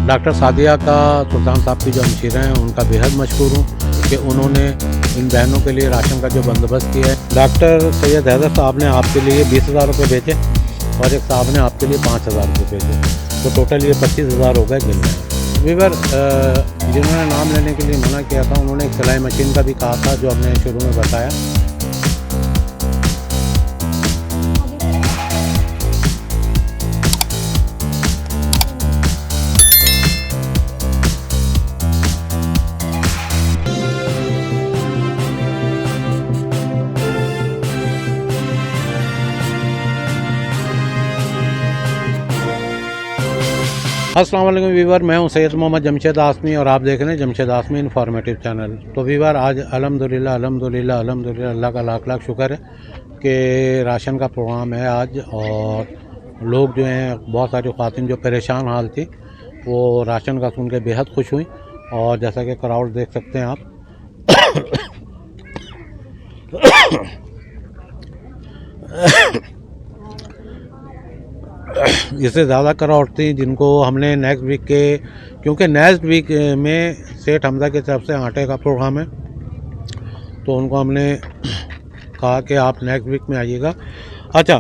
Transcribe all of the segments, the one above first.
Doctor Sadia का सुल्तान साहब की जो हमशीरा हैं उनका बेहद मशहूर हूँ कि उन्होंने इन बहनों के लिए राशन का जो बंदोबस्त किया है। डॉक्टर सैयद हैदर साहब ने आपके लिए 20,000 रुपये भेजे और एक साहब ने आपके लिए 5,000 रुपये भेजे, तो टोटल ये 25,000 हो गए गिन में। वीवर जिन्होंने नाम लेने के लिए मना किया था उन्होंने एक सिलाई मशीन का भी कहा था जो हमने शुरू में बताया। अस्सलाम वालेकुम वीवर, मैं हूं सैयद मोहम्मद जमशेद आसमी और आप देख रहे हैं जमशेद आसमी इन्फॉर्मेटिव चैनल। तो वीवर आज अल्हम्दुलिल्लाह अल्लाह का लाख लाख शुक्र है कि राशन का प्रोग्राम है आज, और लोग जो हैं बहुत सारी ख़वातीन जो परेशान हाल थी वो राशन का सुन के बेहद खुश हुई। और जैसा कि क्राउड देख सकते हैं आप इससे ज़्यादा क्राउड थी जिनको हमने नेक्स्ट वीक के, क्योंकि नेक्स्ट वीक में सेठ हमजा की तरफ से आटे का प्रोग्राम है तो उनको हमने कहा कि आप नेक्स्ट वीक में आइएगा। अच्छा,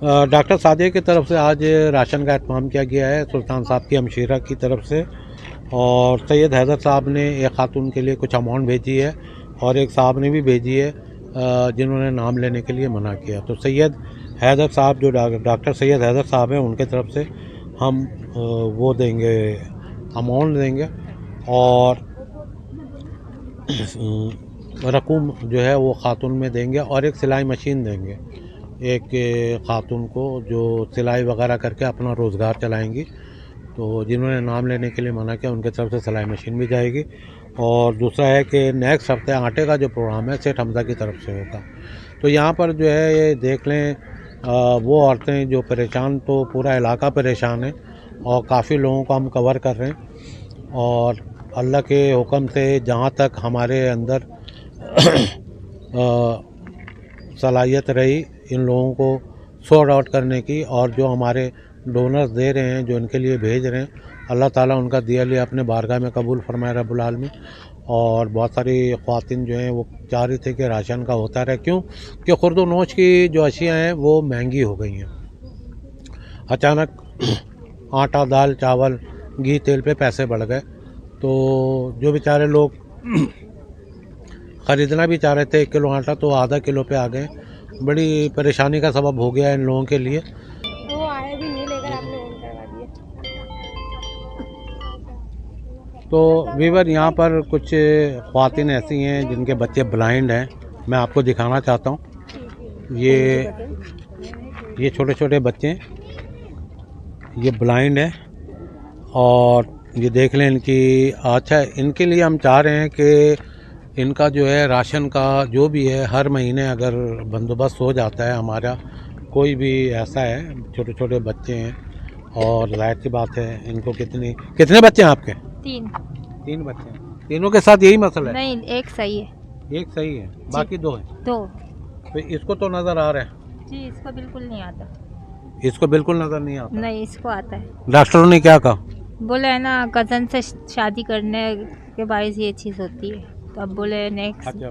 डॉक्टर सादिया की तरफ से आज राशन का एहतमाम किया गया है सुल्तान साहब की हमशीरा की तरफ से, और सैयद हैदर साहब ने एक खातून के लिए कुछ अमाउंट भेजी है और एक साहब ने भी भेजी है जिन्होंने नाम लेने के लिए मना किया। तो सैयद हैदर साहब जो डॉक्टर सैयद हैदर साहब हैं उनके तरफ से हम वो देंगे, अमाउंट देंगे और रकूम जो है वो ख़ातून में देंगे और एक सिलाई मशीन देंगे एक ख़ातून को जो सिलाई वगैरह करके अपना रोज़गार चलाएंगी। तो जिन्होंने नाम लेने के लिए मना किया उनके तरफ से सिलाई मशीन भी जाएगी। और दूसरा है कि नेक्स्ट हफ्ते आटे का जो प्रोग्राम है सेठ हमजा की तरफ से होगा। तो यहाँ पर जो है ये देख लें वो औरतें जो परेशान, तो पूरा इलाका परेशान है और काफ़ी लोगों को हम कवर कर रहे हैं और अल्लाह के हुक्म से जहाँ तक हमारे अंदर सलाहियत रही इन लोगों को सॉर्ट आउट करने की, और जो हमारे डोनर्स दे रहे हैं जो इनके लिए भेज रहे हैं, अल्लाह ताला उनका दिया लिया अपने बारगाह में कबूल फरमाए रब्बुल आलमीन। और बहुत सारी ख़वातीन जो हैं वो चाह रही थी कि राशन का होता रहे, क्यों कि खुर्द व नोश की जो अशियाँ हैं वो महंगी हो गई हैं। अचानक आटा, दाल, चावल, घी, तेल पे पैसे बढ़ गए, तो जो बेचारे लोग ख़रीदना भी चाह रहे थे 1 किलो आटा तो आधा किलो पे आ गए। बड़ी परेशानी का सबब हो गया इन लोगों के लिए। वो आया भी नहीं, लेकर आपने ऑन करवा दिया। तो वीवर यहाँ पर कुछ ख़वातीन ऐसी हैं जिनके बच्चे ब्लाइंड हैं, मैं आपको दिखाना चाहता हूँ। ये छोटे छोटे बच्चे हैं, ये ब्लाइंड हैं और ये देख लें इनकी। अच्छा, इनके लिए हम चाह रहे हैं कि इनका जो है राशन का जो भी है हर महीने अगर बंदोबस्त हो जाता है, हमारा कोई भी ऐसा है, छोटे छोटे बच्चे हैं और जाहिर सी बात है इनको कितने बच्चे हैं आपके? 3 बच्चे हैं। तीनों के साथ यही मसला है? नहीं, एक सही है। एक सही है, बाकी 2 हैं। 2 तो इसको तो नज़र आ रहा है? जी, इसको बिल्कुल नहीं आता। इसको बिल्कुल नज़र नहीं आता? नहीं, इसको आता है। डॉक्टरों ने क्या कहा? बोले है ना कज़न से शादी करने के बायस ये चीज़ होती है, तो अब बोले नेक्स्ट अच्छा,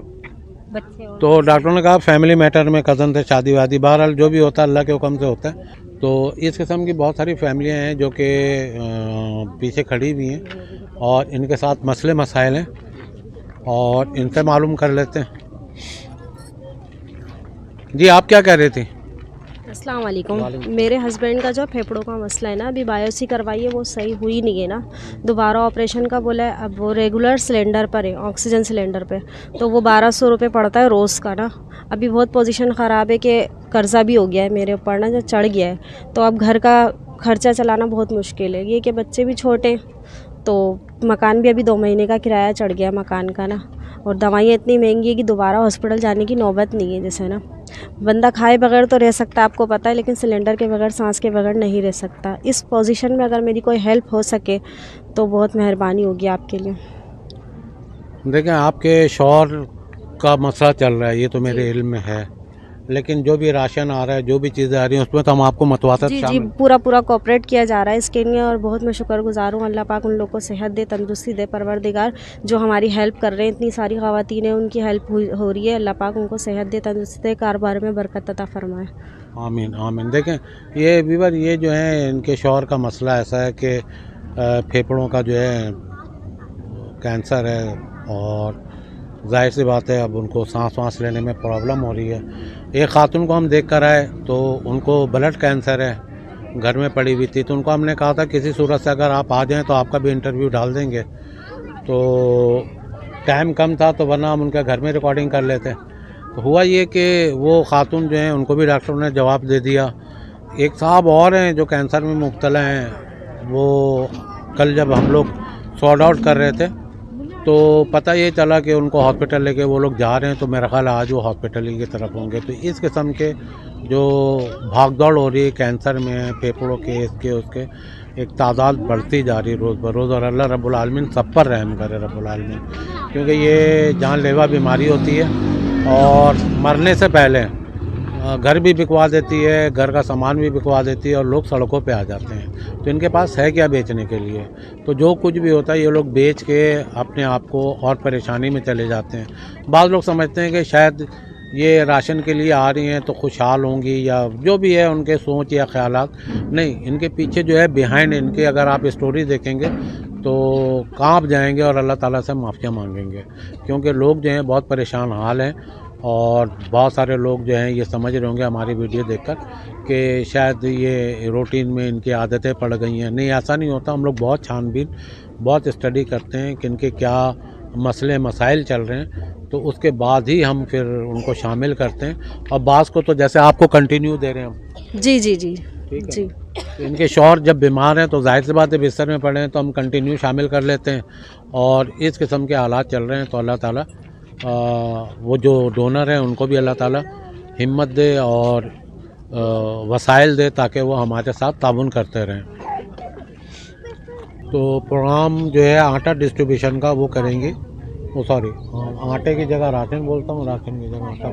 बच्चे और तो डॉक्टरों ने कहा फैमिली मैटर में कज़न से शादी वादी, बहरहाल जो भी होता है अल्लाह के हुक्म से होता है। तो इस किस्म की बहुत सारी फैमिलियां हैं जो कि पीछे खड़ी हुई हैं और इनके साथ मसले मसाइल हैं और इनसे मालूम कर लेते हैं। जी, आप क्या कह रहे थे? अस्सलाम वालेकुम। मेरे हस्बैंड का जो फेफड़ों का मसला है ना, अभी बायोप्सी करवाई है, वो सही हुई नहीं है ना, दोबारा ऑपरेशन का बोला है। अब वो रेगुलर सिलेंडर पर है, ऑक्सीजन सिलेंडर पे, तो वो 1200 रुपये पड़ता है रोज़ का ना। अभी बहुत पोजीशन ख़राब है कि कर्ज़ा भी हो गया है मेरे ऊपर ना, जो चढ़ गया है, तो अब घर का खर्चा चलाना बहुत मुश्किल है। ये कि बच्चे भी छोटे, तो मकान भी अभी 2 महीने का किराया चढ़ गया मकान का ना, और दवाइयाँ इतनी महंगी है कि दोबारा हॉस्पिटल जाने की नौबत नहीं है। जैसे ना बंदा खाए बगैर तो रह सकता है, आपको पता है, लेकिन सिलेंडर के बगैर, सांस के बगैर नहीं रह सकता। इस पोजीशन में अगर मेरी कोई हेल्प हो सके तो बहुत मेहरबानी होगी आपके लिए। देखें, आपके शौहर का मसला चल रहा है, ये तो मेरे इल्म में है, लेकिन जो भी राशन आ रहा है, जो भी चीज़ें आ रही हैं, उसमें तो हम आपको मतवासत जी जी शामिल। पूरा कोऑपरेट किया जा रहा है इसके लिए, और बहुत मैं शुक्रगुजार हूँ। अल्लाह पाक उन लोग को सेहत दे, तंदुरुस्ती दे परवरदिगार, जो हमारी हेल्प कर रहे हैं। इतनी सारी ख़वातीन हैं, उनकी हेल्प हो रही है। अल्लाह पाक उनको सेहत दे, तंदुरुस्ती दे, कारोबार में बरकत अता फरमाए। आमीन आमीन। देखें, ये वीवर, ये जो है इनके शौहर का मसला ऐसा है कि फेफड़ों का जो है कैंसर है, और जाहिर सी बात है अब उनको सांस लेने में प्रॉब्लम हो रही है। एक खातून को हम देख कर आए तो उनको ब्लड कैंसर है, घर में पड़ी हुई थी, तो उनको हमने कहा था किसी सूरत से अगर आप आ जाएं तो आपका भी इंटरव्यू डाल देंगे। तो टाइम कम था, तो वरना हम उनके घर में रिकॉर्डिंग कर लेते। तो हुआ ये कि वो खातून जो हैं उनको भी डॉक्टरों ने जवाब दे दिया। एक साहब और हैं जो कैंसर में मुब्तला हैं, वो कल जब हम लोग सॉर्ट आउट कर रहे थे तो पता ये चला कि उनको हॉस्पिटल लेके वो लोग जा रहे हैं, तो मेरा ख्याल आज वो हॉस्पिटल ही की तरफ होंगे। तो इस किस्म के जो भागदौड़ हो रही है कैंसर में, फेफड़ों के, इसके उसके, एक तादाद बढ़ती जा रही है रोज़ बरोज़, और अल्लाह रब्बुल आलमीन सब पर रहम करे रब्बुल आलमीन, क्योंकि ये जानलेवा बीमारी होती है और मरने से पहले घर भी बिकवा देती है, घर का सामान भी बिकवा देती है, और लोग सड़कों पे आ जाते हैं। तो इनके पास है क्या बेचने के लिए? तो जो कुछ भी होता है ये लोग बेच के अपने आप को और परेशानी में चले जाते हैं। बाज़ लोग समझते हैं कि शायद ये राशन के लिए आ रही हैं तो खुशहाल होंगी, या जो भी है उनके सोच या ख्यालात। नहीं, इनके पीछे जो है बिहाइंड इनके अगर आप स्टोरी देखेंगे तो कांप जाएंगे और अल्लाह ताला से माफ़िया मांगेंगे, क्योंकि लोग जो हैं बहुत परेशान हाल हैं। और बहुत सारे लोग जो हैं ये समझ रहे होंगे हमारी वीडियो देखकर कि शायद ये रूटीन में इनकी आदतें पड़ गई हैं। नहीं, ऐसा नहीं होता। हम लोग बहुत छानबीन, बहुत स्टडी करते हैं कि इनके क्या मसले मसाइल चल रहे हैं, तो उसके बाद ही हम फिर उनको शामिल करते हैं। और बाज़ को तो जैसे आपको कंटिन्यू दे रहे हैं हम। जी जी जी ठीक है। जी। तो इनके शौहर जब बीमार हैं तो जाहिर सी बात है बिस्तर में पड़े हैं, तो हम कंटिन्यू शामिल कर लेते हैं। और इस किस्म के हालात चल रहे हैं, तो अल्लाह ताला वो जो डोनर हैं उनको भी अल्लाह ताला हिम्मत दे और वसाइल दे, ताकि वो हमारे साथ ताउन करते रहें। तो प्रोग्राम जो है आटा डिस्ट्रीब्यूशन का वो करेंगे, वो सॉरी आटे की जगह राशन बोलता हूँ, राशन की जगह आटा।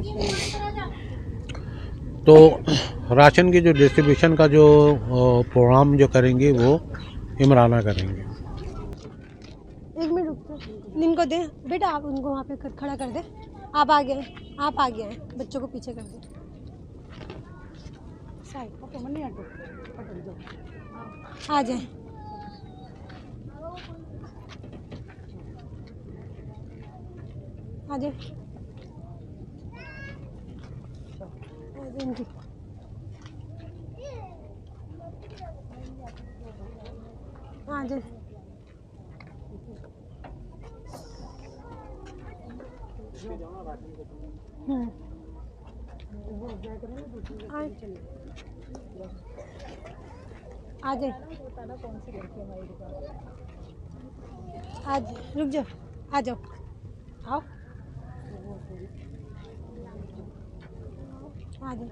तो राशन की जो डिस्ट्रीब्यूशन का जो प्रोग्राम जो करेंगे वो इमराना करेंगे। एक मिनट रुक, इनको दे बेटा, आप उनको वहाँ पे खड़ा कर दे। आप आगे हैं, आप आगे हैं, बच्चों को पीछे कर दे। आ जाए। आ जाए इनकी। आ जाए। आ जाए। आज रुक जाओ, आ जाओ, आओ, आ जाए,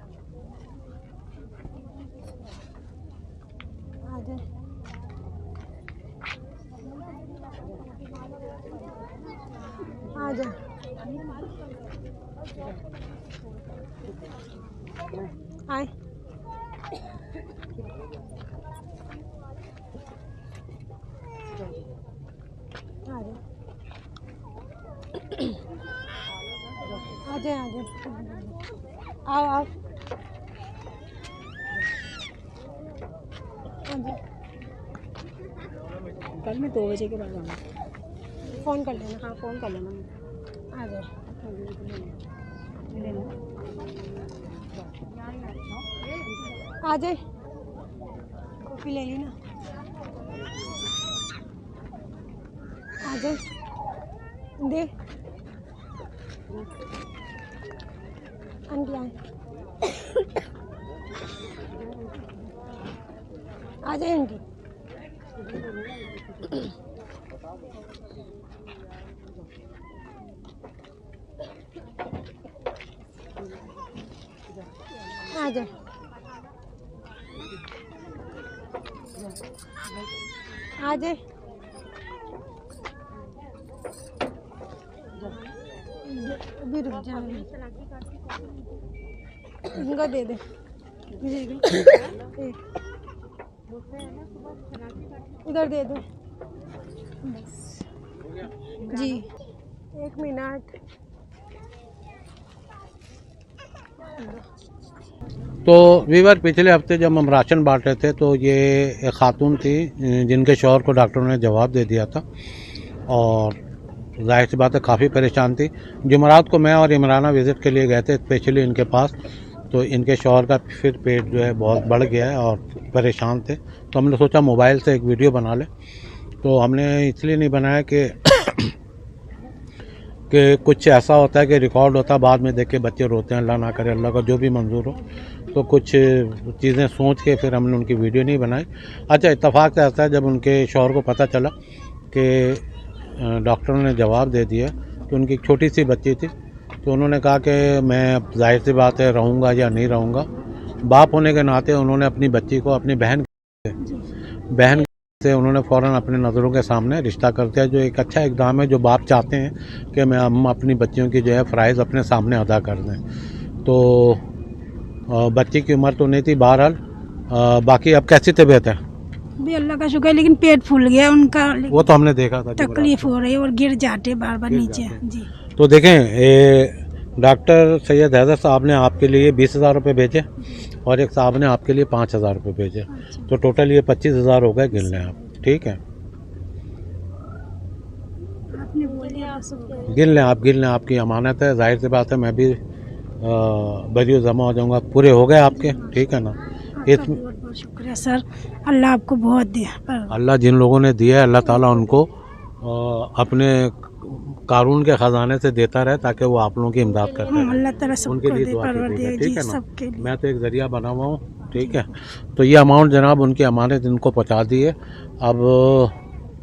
आ जाए, आ जाए, आए, आ जाए, आ जाए, आओ आओ, कल मैं 2 बजे के बाद आऊँगा। फ़ोन कर लेना। हाँ, फ़ोन कर लेना। आ जाए। आ जाए, कॉफ़ी ले ली ना। आ जाए, दे आंटी आए। आ जाए आंटी। आ जाए, आ जाए, अभी रुक जाओ। इनको दे दे इधर दे दो जी 1 मिनट। तो वीवर पिछले हफ्ते जब हम राशन बांट रहे थे तो ये एक खातून थी जिनके शौहर को डॉक्टरों ने जवाब दे दिया था और जाहिर सी बात है काफ़ी परेशान थी। जुमेरात को मैं और इमराना विज़िट के लिए गए थे स्पेशली इनके पास, तो इनके शौहर का फिर पेट जो है बहुत बढ़ गया है और परेशान थे। तो हमने सोचा मोबाइल से एक वीडियो बना ले। तो हमने इसलिए नहीं बनाया कि कुछ ऐसा होता है कि रिकॉर्ड होता है, बाद में देख के बच्चे रोते हैं, अल्लाह ना करे, अल्लाह का जो भी मंजूर हो। तो कुछ चीज़ें सोच के फिर हमने उनकी वीडियो नहीं बनाई। अच्छा, इत्तेफाक से ऐसा है जब उनके शौहर को पता चला कि डॉक्टरों ने जवाब दे दिया कि उनकी एक छोटी सी बच्ची थी, तो उन्होंने कहा कि मैं जाहिर सी बात है रहूँगा या नहीं रहूँगा। बाप होने के नाते उन्होंने अपनी बच्ची को अपनी बहन से उन्होंने फ़ौरन अपने नज़रों के सामने रिश्ता कर दिया, जो एक अच्छा इक़दाम है जो बाप चाहते हैं कि हम अपनी बच्चियों की जो है फ़राइज़ अपने सामने अदा कर दें। तो बच्ची की उम्र तो नहीं थी, बहरहाल बाकी अब कैसी तबीयत है? भी अल्लाह का शुक्र है, लेकिन पेट फूल गया उनका, वो तो हमने देखा था, तकलीफ हो रही है और गिर जाते बार बार नीचे जी। तो देखें, डॉक्टर सैयद हैदर साहब ने आपके लिए 20,000 रुपये भेजे और एक साहब ने आपके लिए 5,000 रुपये भेजे, तो टोटल ये 25,000 हो गए। गिन लें आप, ठीक है? गिन लें आपकी अमानत है। जाहिर सी बात है मैं भी बरियो जमा हो जाऊंगा। पूरे हो गए आपके, ठीक है ना? इसमें बहुत शुक्रिया सर, अल्लाह आपको बहुत दिया। अल्लाह जिन लोगों ने दिया है अल्लाह ताला उनको अपने कारून के ख़जाने से देता रहे ताकि वो आप लोगों की इमदाद करते रहे। अल्लाह ताला उनके लिए दुआ परवर कीजिएगा, ठीक है ना? सबके लिए। मैं तो एक ज़रिया बना हुआ हूँ, ठीक है? तो ये अमाउंट जनाब उनकी अमानत इनको पहुँचा दी है। अब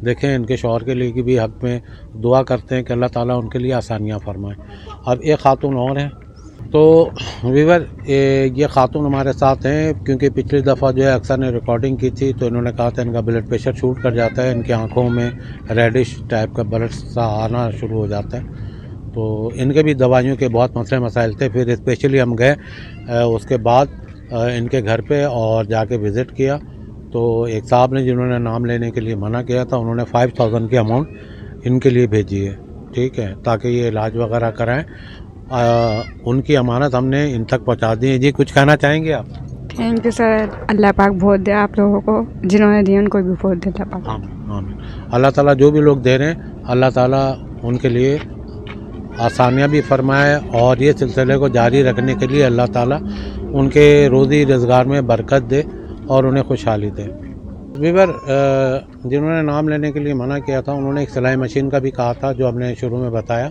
देखें, इनके शौहर के लिए भी हक़ में दुआ करते हैं कि अल्लाह ताला उनके लिए आसानियाँ फरमाए। अब एक खातून और हैं, तो वीवर ये खातून हमारे साथ हैं क्योंकि पिछली दफ़ा जो है अक्सर ने रिकॉर्डिंग की थी, तो इन्होंने कहा था इनका ब्लड प्रेशर शूट कर जाता है, इनकी आंखों में रेडिश टाइप का ब्लड सा आना शुरू हो जाता है। तो इनके भी दवाइयों के बहुत मसले मसाइल थे। फिर स्पेशली हम गए उसके बाद इनके घर पे और जाके विज़िट किया, तो एक साहब ने जिन्होंने नाम लेने के लिए मना किया था, उन्होंने 5,000 की अमाउंट इनके लिए भेजी है, ठीक है, ताकि ये इलाज वगैरह कराएं। उनकी अमानत हमने इन तक पहुंचा दी है। जी, कुछ कहना चाहेंगे आप? थैंक यू सर, अल्लाह पाक बहुत दे आप लोगों को, जिन्होंने दिए उनको भी बहुत दे अल्लाह पाक। आमीन। अल्लाह ताला जो भी लोग दे रहे हैं अल्लाह ताला उनके लिए आसानियाँ भी फरमाए और ये सिलसिले को जारी रखने के लिए अल्लाह ताला उनके रोज़ी रोज़गार में बरकत दे और उन्हें खुशहाली दे। वीवर जिन्होंने नाम लेने के लिए मना किया था उन्होंने एक सिलाई मशीन का भी कहा था, जो हमने शुरू में बताया।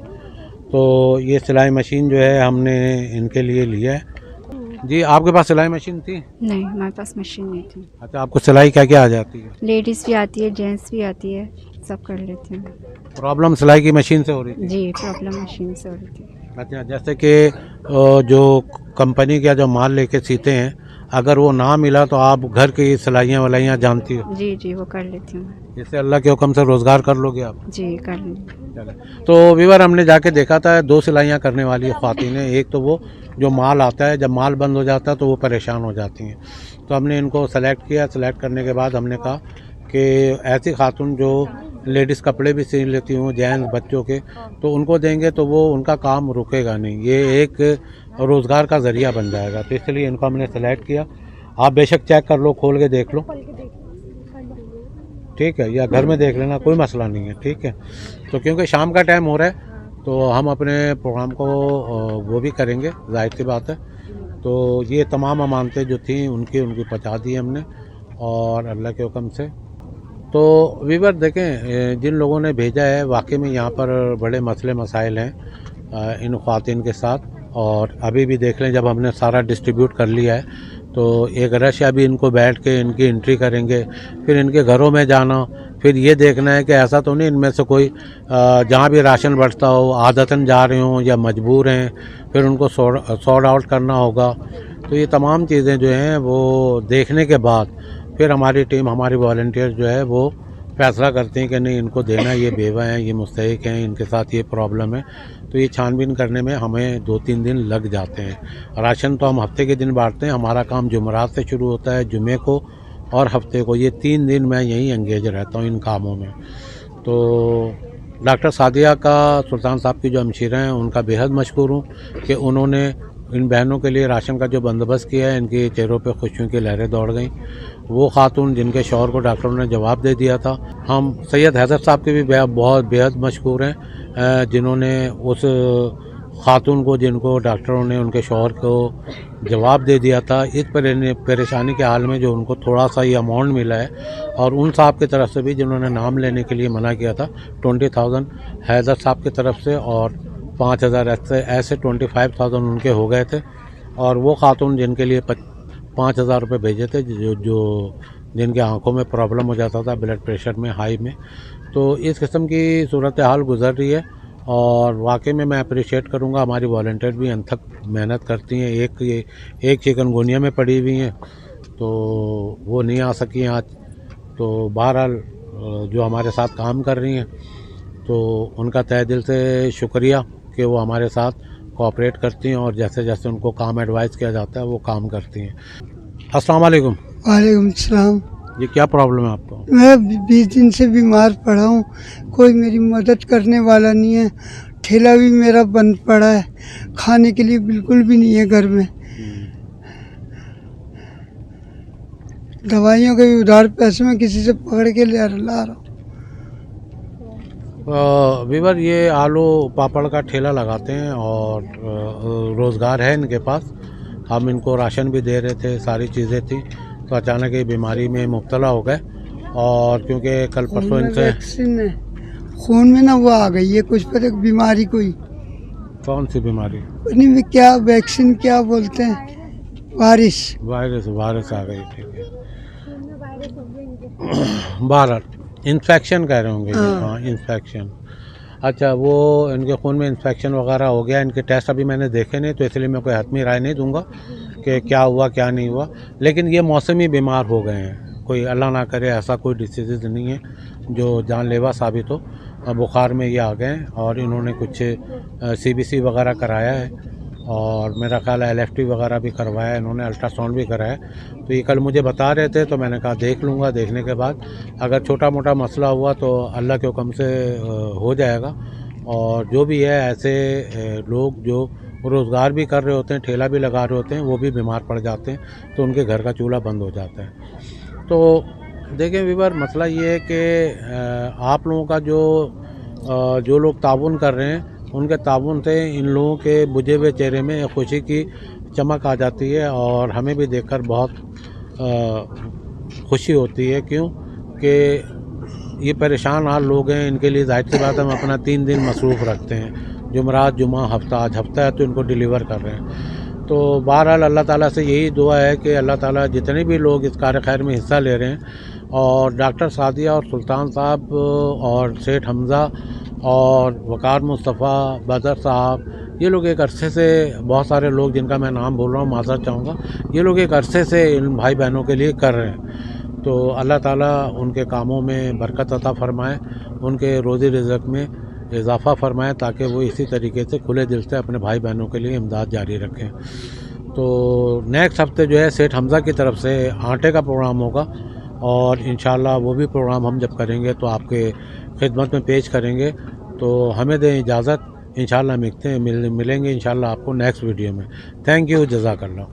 तो ये सिलाई मशीन जो है हमने इनके लिए लिया है। जी, आपके पास सिलाई मशीन थी? नहीं, हमारे पास मशीन नहीं थी। अच्छा, आपको सिलाई क्या क्या आ जाती है? लेडीज़ भी आती है, जेंट्स भी आती है, सब कर लेते हैं। प्रॉब्लम सिलाई की मशीन से हो रही थी? जी, प्रॉब्लम मशीन से हो रही थी। अच्छा, जैसे कि जो कंपनी का जो माल लेके सीते हैं, अगर वो ना मिला तो आप घर की सिलाइयाँ वलाइयाँ जानती हो? जी जी, वो कर लेती हूँ। इससे अल्लाह के हुक्म से रोज़गार कर लोगे आप? जी, कर लेंगे। तो वीवर हमने जाके देखा था 2 सिलाइयाँ करने वाली ख्वातीन हैं। एक तो वो जो माल आता है, जब माल बंद हो जाता है तो वो परेशान हो जाती हैं। तो हमने इनको सेलेक्ट किया। सेलेक्ट करने के बाद हमने कहा कि ऐसी खातून जो लेडीज़ कपड़े भी सी लेती हूँ, जेंट्स बच्चों के, तो उनको देंगे तो वो उनका काम रुकेगा नहीं, ये एक रोज़गार का ज़रिया बन जाएगा। तो इसलिए इनको हमने सेलेक्ट किया। आप बेशक चेक कर लो, खोल के देख लो, ठीक है, या घर में देख लेना, कोई मसला नहीं है, ठीक है। तो क्योंकि शाम का टाइम हो रहा है तो हम अपने प्रोग्राम को वो भी करेंगे, जाहिर सी बात है। तो ये तमाम अमानतें जो थी उनकी पहुँचा दी हमने और अल्लाह के हुक्म से। तो वीवर देखें, जिन लोगों ने भेजा है वाकई में यहाँ पर बड़े मसले मसाइल हैं इन ख्वातीन के साथ। और अभी भी देख लें, जब हमने सारा डिस्ट्रीब्यूट कर लिया है तो एक रश अभी इनको बैठ के इनकी एंट्री करेंगे, फिर इनके घरों में जाना, फिर ये देखना है कि ऐसा तो नहीं इनमें से कोई जहाँ भी राशन बढ़ता हो आदतन जा रहे हों या मजबूर हैं, फिर उनको सॉर्ट आउट करना होगा। तो ये तमाम चीज़ें जो हैं वो देखने के बाद फिर हमारी टीम, हमारी वॉलंटियर जो है वो फैसला करते हैं कि नहीं इनको देना, ये बेवा हैं, ये मुस्तहिक हैं, इनके साथ ये प्रॉब्लम है। तो ये छानबीन करने में हमें 2-3 दिन लग जाते हैं। राशन तो हम हफ्ते के दिन बांटते हैं, हमारा काम जुमेरात से शुरू होता है, जुमे को और हफ्ते को, ये 3 दिन मैं यहीं एंगेज रहता हूँ इन कामों में। तो डॉक्टर सादिया का, सुल्तान साहब की जो हमशीरा हैं, उनका बेहद मशकूर हूँ कि उन्होंने इन बहनों के लिए राशन का जो बंदोबस्त किया है, इनके चेहरों पे खुशियों की लहरें दौड़ गईं। वो खातून जिनके शौहर को डॉक्टरों ने जवाब दे दिया था, हम सैयद हैदर साहब के भी बहुत बेहद मशकूर हैं, जिन्होंने उस खातून को, जिनको डॉक्टरों ने उनके शौहर को जवाब दे दिया था, इस परेशानी के हाल में जो उनको थोड़ा सा ये अमाउंट मिला है, और उन साहब की तरफ से भी जिन्होंने नाम लेने के लिए मना किया था, 20,000 हैदर साहब की तरफ से और 5,000 ऐसे 25,000 उनके हो गए थे। और वो खातून जिनके लिए 5,000 रुपये भेजे थे, जो जिनके आंखों में प्रॉब्लम हो जाता था, ब्लड प्रेशर में, हाई में, तो इस किस्म की सूरत हाल गुजर रही है। और वाकई में मैं अप्रिशिएट करूंगा, हमारी वॉलंटियर भी अनथक मेहनत करती हैं। एक चिकनगुनिया में पड़ी हुई हैं, तो वो नहीं आ सकी आज। तो बहरहाल जो हमारे साथ काम कर रही हैं, तो उनका तहे दिल से शुक्रिया कि वो हमारे साथ कोऑपरेट करती हैं, और जैसे जैसे उनको काम एडवाइस किया जाता है वो काम करती हैं। अस्सलाम वालेकुम। वालेकुम सलाम। ये क्या प्रॉब्लम है आपको? मैं 20 दिन से बीमार पड़ा हूँ, कोई मेरी मदद करने वाला नहीं है। ठेला भी मेरा बंद पड़ा है, खाने के लिए बिल्कुल भी नहीं है घर में। दवाइयों के भी उधार पैसे में किसी से पकड़ के ला रहा हूँ। वीवर ये आलू पापड़ का ठेला लगाते हैं और रोज़गार है इनके पास। हम इनको राशन भी दे रहे थे, सारी चीज़ें थी, तो अचानक ये बीमारी में मुब्तला हो गए। और क्योंकि कल परसों इनसे वैक्सीन है खून में ना, वो आ गई है कुछ पता बीमारी, कोई कौन सी बीमारी? नहीं क्या वैक्सीन क्या बोलते हैं, वायरस आ गई। ठीक है, 12 इन्फेक्शन कह रहे होंगे। हाँ, इन्फेक्शन। अच्छा, वो इनके खून में इन्फेक्शन वगैरह हो गया। इनके टेस्ट अभी मैंने देखे नहीं, तो इसलिए मैं कोई हतमी राय नहीं दूंगा कि क्या हुआ क्या नहीं हुआ। लेकिन ये मौसमी बीमार हो गए हैं, कोई अल्लाह ना करे ऐसा कोई डिसीज़ नहीं है जो जानलेवा साबित हो। बुखार में ये आ गए हैं और इन्होंने कुछ CBC वगैरह कराया है, और मेरा ख्याल है LFT वगैरह भी करवाया है इन्होंने, अल्ट्रासाउंड भी कराया। तो ये कल मुझे बता रहे थे, तो मैंने कहा देख लूँगा, देखने के बाद अगर छोटा मोटा मसला हुआ तो अल्लाह के हुक्म से हो जाएगा। और जो भी है, ऐसे लोग जो रोज़गार भी कर रहे होते हैं, ठेला भी लगा रहे होते हैं, वो भी बीमार पड़ जाते हैं, तो उनके घर का चूल्हा बंद हो जाता है। तो देखें वीवर, मसला ये है कि आप लोगों का जो लोग ताउन कर रहे हैं, उनके ताउन से इन लोगों के बुझे हुए चेहरे में खुशी की चमक आ जाती है, और हमें भी देखकर बहुत खुशी होती है। क्यों कि ये परेशान हाल लोग हैं, इनके लिए जाहिर सी बात हम अपना 3 दिन मसरूफ़ रखते हैं, जुमरात, जुमा, हफ्ता। आज हफ्ता है तो इनको डिलीवर कर रहे हैं। तो बहरहाल अल्लाह ताला से यही दुआ है कि अल्लाह ताला जितने भी लोग इस कार्य खैर में हिस्सा ले रहे हैं, और डॉक्टर सादिया और सुल्तान साहब और सेठ हमज़ा और वकार मुस्तफ़ा, बदर साहब, ये लोग एक अरसे से, बहुत सारे लोग जिनका मैं नाम बोल रहा हूँ माज़रत चाहूँगा, ये लोग एक अरसे से इन भाई बहनों के लिए कर रहे हैं। तो अल्लाह ताला उनके कामों में बरकत अता फ़रमाए, उनके रोज़ी रिज़्क़ में इजाफ़ा फ़रमाए, ताकि वो इसी तरीके से खुले दिल से अपने भाई बहनों के लिए इमदाद जारी रखें। तो नेक्स्ट हफ्ते जो है सेठ हमज़ा की तरफ से आटे का प्रोग्राम होगा, और इंशाल्लाह वो भी प्रोग्राम हम जब करेंगे तो आपके खिदमत में पेश करेंगे। तो हमें दें इजाज़त, इंशाल्लाह मिलेंगे इंशाल्लाह आपको नेक्स्ट वीडियो में। थैंक यू, जज़ाकल्लाह।